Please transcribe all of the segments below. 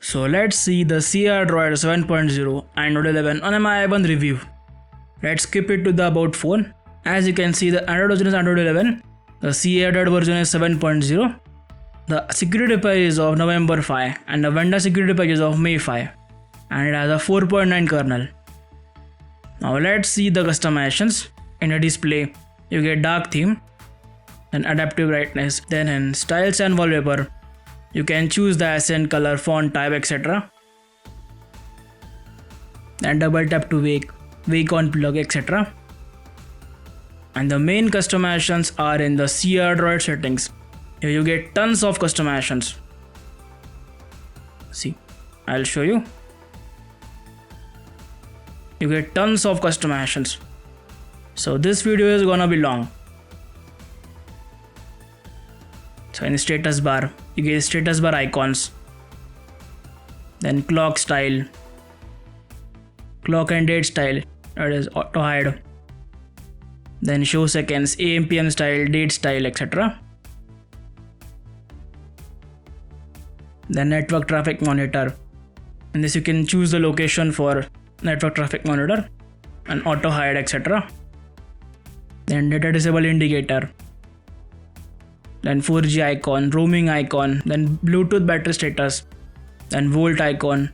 So let's see the CR Droid 7.0 Android 11 on MI1 review. Let's skip it to the about phone. As you can see, the Android version is Android 11, the CR Droid version is 7.0, the security patch is of November 5 and the vendor security patch is of May 5, and it has a 4.9 kernel. Now let's see the customizations. In the display, you get dark theme, then adaptive brightness, then in styles and wallpaper, you can choose the accent, color, font type, etc. And double tap to wake on plug, etc. And the main customizations are in the CR Droid settings. Here you get tons of customizations. See, I'll show you. You get tons of customizations. So this video is gonna be long. So in status bar, you get status bar icons, then clock style, clock and date style, that is auto hide, then show seconds, AM PM style, date style, etc. Then network traffic monitor. In this you can choose the location for network traffic monitor and auto hide, etc. Then data disable indicator, then 4G icon, roaming icon, then Bluetooth battery status, then volt icon,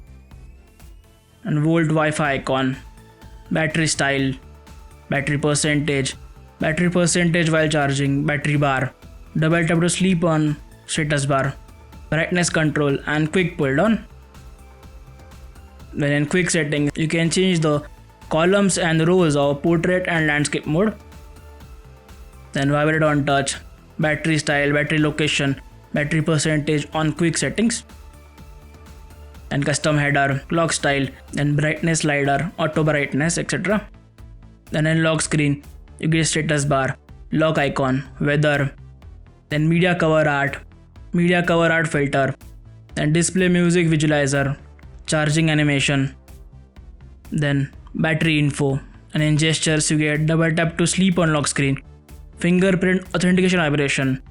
and volt Wi-Fi icon, battery style, battery percentage while charging, battery bar, double tap to sleep on status bar, brightness control and quick pull down. Then in quick settings, you can change the columns and rows of portrait and landscape mode. Then vibrate on touch, battery style, battery location, battery percentage on quick settings, and custom header, clock style, then brightness slider, auto brightness, etc. Then in lock screen, you get status bar, lock icon, weather, then media cover art filter, then display music visualizer, charging animation, then battery info, and in gestures you get double tap to sleep on lock screen, fingerprint authentication vibration,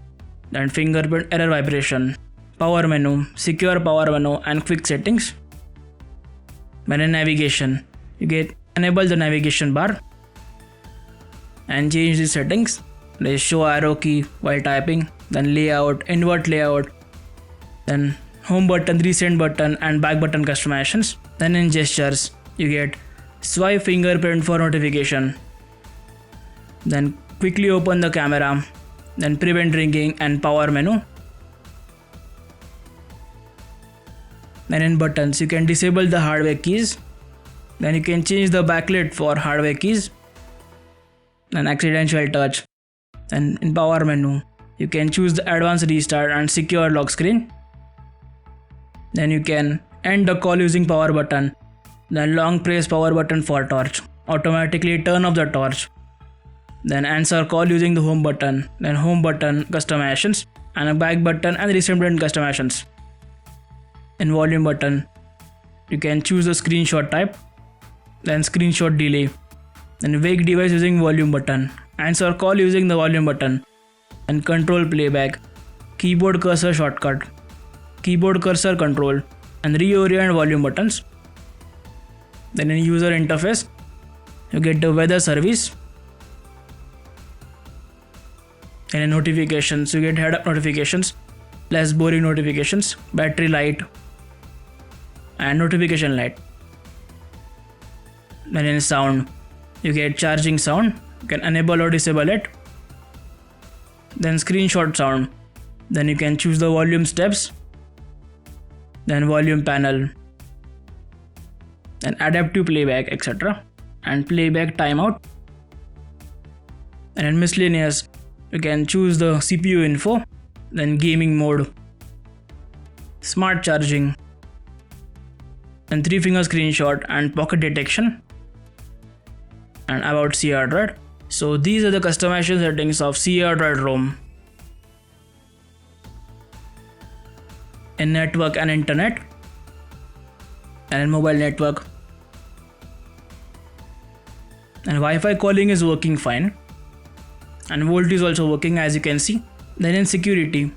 then fingerprint error vibration, power menu, secure power menu and quick settings. When in navigation, you get enable the navigation bar and change the settings. There is show arrow key while typing, then layout, invert layout, then home button, resend button and back button customizations. Then in gestures, you get swipe fingerprint for notification, then quickly open the camera, then prevent ringing and power menu. Then in buttons, you can disable the hardware keys, then you can change the backlit for hardware keys, then accidental touch. Then in power menu, you can choose the advanced restart and secure lock screen. Then you can end the call using power button, then long press power button for torch, automatically turn off the torch. Then answer call using the home button, then home button customizations and a back button and resend button customizations. In volume button, you can choose the screenshot type, then screenshot delay, then wake device using volume button, answer call using the volume button, and control playback, keyboard cursor shortcut, keyboard cursor control, and reorient volume buttons. Then in user interface, you get the weather service. And in notifications, you get head-up notifications, less boring notifications, battery light, and notification light. Then in sound, you get charging sound, you can enable or disable it. Then screenshot sound, then you can choose the volume steps, then volume panel, then adaptive playback, etc. and playback timeout. And in miscellaneous, you can choose the CPU info, then gaming mode, smart charging, and 3-finger screenshot and pocket detection, and about CR Droid. So these are the customization settings of CR Droid ROM. In network and internet, and in mobile network, and Wi-Fi calling is working fine, and Volt is also working, as you can see. Then in security,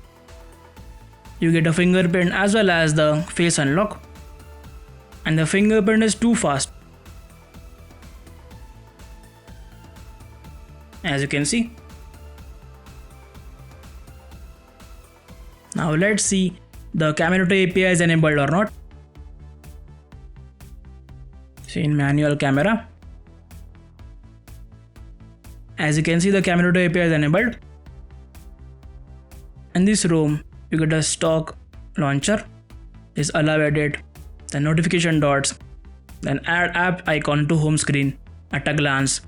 you get a fingerprint as well as the face unlock. and the fingerprint is too fast. As you can see. Now let's see the camera to API is enabled or not. See in manual camera. As you can see, the camera to API is enabled. In this ROM, you get a stock launcher, this allow edit, then notification dots, then add app icon to home screen at a glance,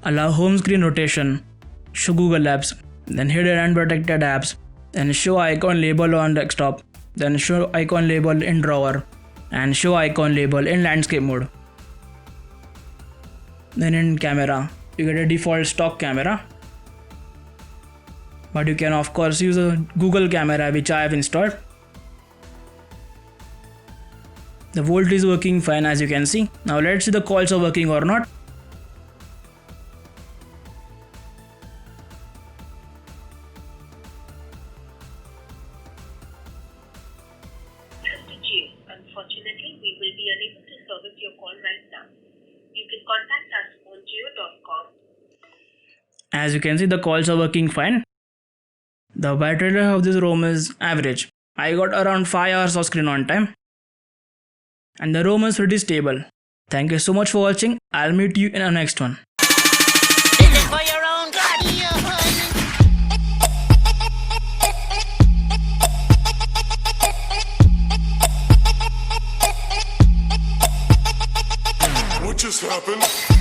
allow home screen rotation, show Google apps, then hidden and protected apps, then show icon label on desktop, then show icon label in drawer, and show icon label in landscape mode. Then in camera, you get a default stock camera, but you can of course use a Google camera which I have installed. The Volt is working fine, as you can see. Now let's see the calls are working or not. Mr. Jio, unfortunately, we will be unable to service your call right now. You can contact us on jio.com. As you can see, the calls are working fine. The battery life of this ROM is average. I got around 5 hours of screen on time. And the ROM is pretty stable. Thank you so much for watching. I'll meet you in our next one. For your own good. What just happened?